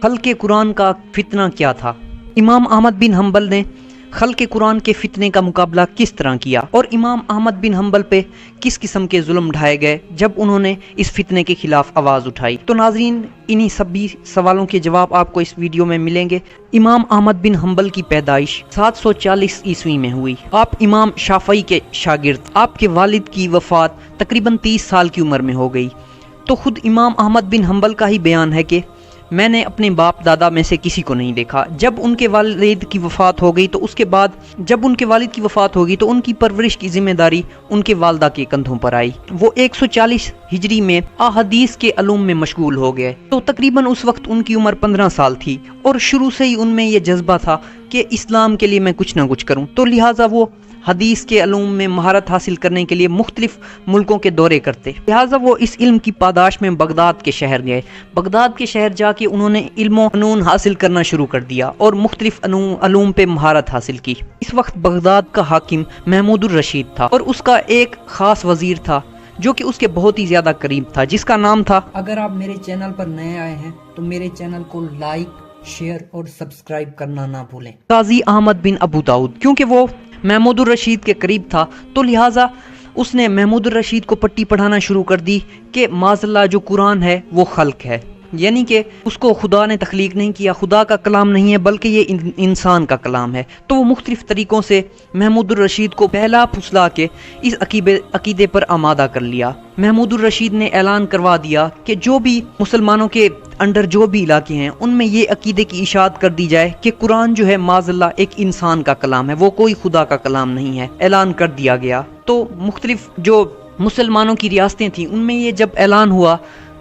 خلق قرآن کا فتنہ کیا تھا؟ امام احمد بن حنبل نے خلق قرآن کے فتنے کا مقابلہ کس طرح کیا اور امام احمد بن حنبل پہ کس قسم کے ظلم ڈھائے گئے جب انہوں نے اس فتنے کے خلاف آواز اٹھائی؟ تو ناظرین، انہی سبھی سوالوں کے جواب آپ کو اس ویڈیو میں ملیں گے۔ امام احمد بن حنبل کی پیدائش 740 عیسوی میں ہوئی۔ آپ امام شافعی کے شاگرد۔ آپ کے والد کی وفات تقریباً 30 سال کی عمر میں ہو گئی۔ تو خود امام احمد بن حنبل کا ہی بیان ہے کہ میں نے اپنے باپ دادا میں سے کسی کو نہیں دیکھا۔ جب ان کے والد کی وفات ہو گئی تو ان کی پرورش کی ذمہ داری ان کے والدہ کے کندھوں پر آئی۔ وہ 140 ہجری میں احادیث کے علوم میں مشغول ہو گئے۔ تو تقریباً اس وقت ان کی عمر 15 سال تھی اور شروع سے ہی ان میں یہ جذبہ تھا کہ اسلام کے لیے میں کچھ نہ کچھ کروں۔ تو لہٰذا وہ حدیث کے علوم میں مہارت حاصل کرنے کے لیے مختلف ملکوں کے دورے کرتے۔ لہٰذا وہ اس علم کی پاداش میں بغداد کے شہر گئے۔ بغداد کے شہر جا کے انہوں نے علم و فنون حاصل کرنا شروع کر دیا اور مختلف علوم پہ مہارت حاصل کی۔ اس وقت بغداد کا حاکم محمود الرشید تھا اور اس کا ایک خاص وزیر تھا جو کہ اس کے بہت ہی زیادہ قریب تھا، جس کا نام تھا۔ اگر آپ میرے چینل پر نئے آئے ہیں تو میرے چینل کو لائک، شیئر اور سبسکرائب کرنا نہ بھولیں۔ قاضی احمد بن ابو داؤد، کیونکہ وہ محمود الرشید کے قریب تھا تو لہٰذا اس نے محمود الرشید کو پٹی پڑھانا شروع کر دی کہ معاذ اللہ جو قرآن ہے وہ خلق ہے، یعنی کہ اس کو خدا نے تخلیق نہیں کیا، خدا کا کلام نہیں ہے بلکہ یہ انسان کا کلام ہے۔ تو وہ مختلف طریقوں سے محمود الرشید کو بہلا پھسلا کے اس عقیدے پر آمادہ کر لیا۔ محمود الرشید نے اعلان کروا دیا کہ جو بھی مسلمانوں کے انڈر جو بھی علاقے ہیں ان میں یہ عقیدے کی اشاعت کر دی جائے کہ قرآن جو ہے معاذ اللہ ایک انسان کا کلام ہے، وہ کوئی خدا کا کلام نہیں ہے۔ اعلان کر دیا گیا۔ تو مختلف جو مسلمانوں کی ریاستیں تھیں ان میں یہ جب اعلان ہوا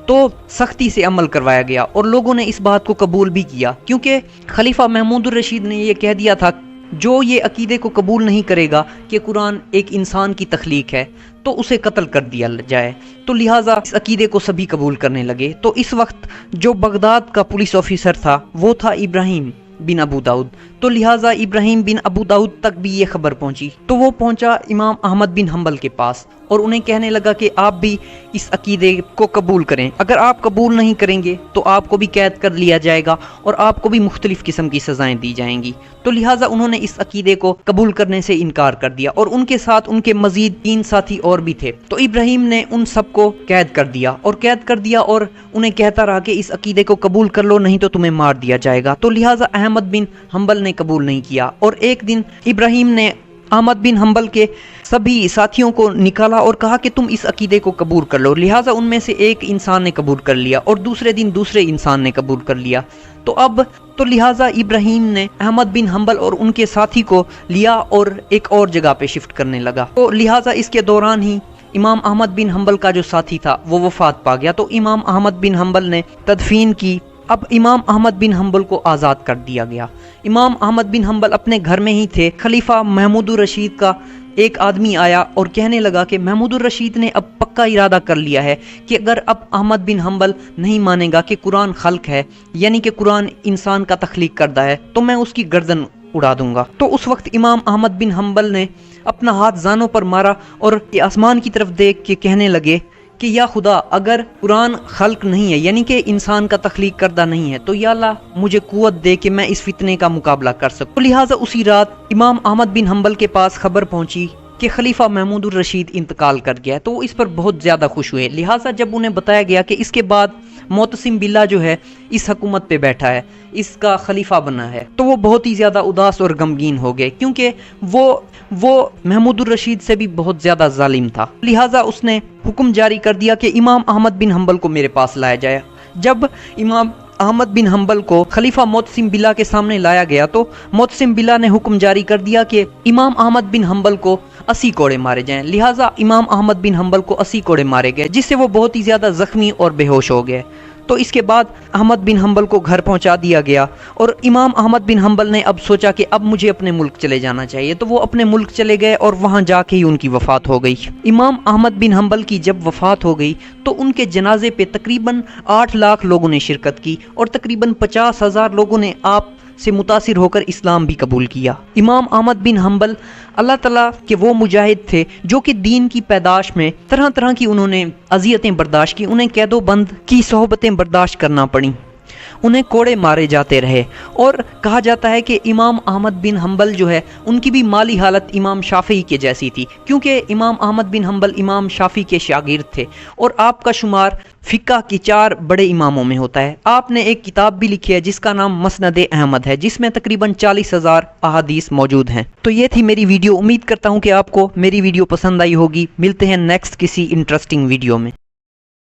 تو سختی سے عمل کروایا گیا اور لوگوں نے اس بات کو قبول بھی کیا، کیونکہ خلیفہ محمود الرشید نے یہ کہہ دیا تھا جو یہ عقیدے کو قبول نہیں کرے گا کہ قرآن ایک انسان کی تخلیق ہے تو اسے قتل کر دیا جائے۔ تو لہٰذا اس عقیدے کو سبھی قبول کرنے لگے۔ تو اس وقت جو بغداد کا پولیس آفیسر تھا وہ تھا ابراہیم بن ابو داؤد۔ تو لہٰذا ابراہیم بن ابو داؤد تک بھی یہ خبر پہنچی تو وہ پہنچا امام احمد بن حنبل کے پاس اور انہیں کہنے لگا کہ آپ بھی اس عقیدے کو قبول کریں، اگر آپ قبول نہیں کریں گے تو آپ کو بھی قید کر لیا جائے گا اور آپ کو بھی مختلف قسم کی سزائیں دی جائیں گی۔ تو لہٰذا انہوں نے اس عقیدے کو قبول کرنے سے انکار کر دیا اور ان کے ساتھ ان کے مزید 3 ساتھی اور بھی تھے۔ تو ابراہیم نے ان سب کو قید کر دیا اور انہیں کہتا رہا کہ اس عقیدے کو قبول کر لو نہیں تو تمہیں مار دیا جائے گا۔ تو لہٰذا احمد بن حنبل نے قبول نہیں کیا اور ایک دن ابراہیم نے احمد بن حنبل کے سبھی ساتھیوں کو نکالا اور کہا کہ تم اس عقیدے کو قبول کر لو۔ لہٰذا ان میں سے ایک انسان نے قبول کر لیا اور دوسرے دن دوسرے انسان نے قبول کر لیا۔ تو لہٰذا ابراہیم نے احمد بن حنبل اور ان کے ساتھی کو لیا اور ایک اور جگہ پہ شفٹ کرنے لگا۔ تو لہٰذا اس کے دوران ہی امام احمد بن حنبل کا جو ساتھی تھا وہ وفات پا گیا۔ تو امام احمد بن حنبل نے تدفین کی۔ اب امام احمد بن حنبل کو آزاد کر دیا گیا۔ امام احمد بن حنبل اپنے گھر میں ہی تھے۔ خلیفہ محمود الرشید کا ایک آدمی آیا اور کہنے لگا کہ محمود الرشید نے اب پکا ارادہ کر لیا ہے کہ اگر اب احمد بن حنبل نہیں مانے گا کہ قرآن خلق ہے، یعنی کہ قرآن انسان کا تخلیق کردہ ہے، تو میں اس کی گردن اڑا دوں گا۔ تو اس وقت امام احمد بن حنبل نے اپنا ہاتھ زانوں پر مارا اور آسمان کی طرف دیکھ کے کہنے لگے کہ یا خدا، اگر قرآن خلق نہیں ہے یعنی کہ انسان کا تخلیق کردہ نہیں ہے تو یا اللہ مجھے قوت دے کہ میں اس فتنے کا مقابلہ کر سکوں۔ لہٰذا اسی رات امام احمد بن حنبل کے پاس خبر پہنچی کہ خلیفہ محمود الرشید انتقال کر گیا، تو وہ اس پر بہت زیادہ خوش ہوئے۔ لہٰذا جب انہیں بتایا گیا کہ اس کے بعد معتصم باللہ جو ہے اس حکومت پہ بیٹھا ہے، اس کا خلیفہ بنا ہے، تو وہ بہت ہی زیادہ اداس اور غمگین ہو گئے، کیونکہ وہ محمود الرشید سے بھی بہت زیادہ ظالم تھا۔ لہٰذا اس نے حکم جاری کر دیا کہ امام احمد بن حنبل کو میرے پاس لایا جائے۔ جب امام احمد بن حنبل کو خلیفہ معتصم باللہ کے سامنے لایا گیا تو معتصم باللہ نے حکم جاری کر دیا کہ امام احمد بن حنبل کو 80 کوڑے مارے جائیں۔ لہٰذا امام احمد بن حنبل کو 80 کوڑے مارے گئے، جس سے وہ بہت ہی زیادہ زخمی اور بے ہوش ہو گئے۔ تو اس کے بعد احمد بن حنبل کو گھر پہنچا دیا گیا اور امام احمد بن حنبل نے اب سوچا کہ اب مجھے اپنے ملک چلے جانا چاہیے، تو وہ اپنے ملک چلے گئے اور وہاں جا کے ہی ان کی وفات ہو گئی۔ امام احمد بن حنبل کی جب وفات ہو گئی تو ان کے جنازے پہ تقریباً 8 لاکھ لوگوں نے شرکت کی اور تقریباً 50,000 لوگوں نے آپ سے متاثر ہو کر اسلام بھی قبول کیا۔ امام احمد بن حنبل اللہ تعالیٰ کے وہ مجاہد تھے جو کہ دین کی پیدائش میں طرح طرح کی انہوں نے اذیتیں برداشت کی، انہیں قید و بند کی صحبتیں برداشت کرنا پڑیں انہیں کوڑے مارے جاتے رہے، اور کہا جاتا ہے کہ امام احمد بن حنبل جو ہے ان کی بھی مالی حالت امام شافعی کے جیسی تھی، کیونکہ امام احمد بن حنبل امام شافعی کے شاگرد تھے، اور آپ کا شمار فقہ کی 4 بڑے اماموں میں ہوتا ہے۔ آپ نے ایک کتاب بھی لکھی ہے جس کا نام مسند احمد ہے، جس میں تقریباً 40,000 احادیث موجود ہیں۔ تو یہ تھی میری ویڈیو، امید کرتا ہوں کہ آپ کو میری ویڈیو پسند آئی ہوگی۔ ملتے ہیں نیکسٹ کسی انٹرسٹنگ ویڈیو میں۔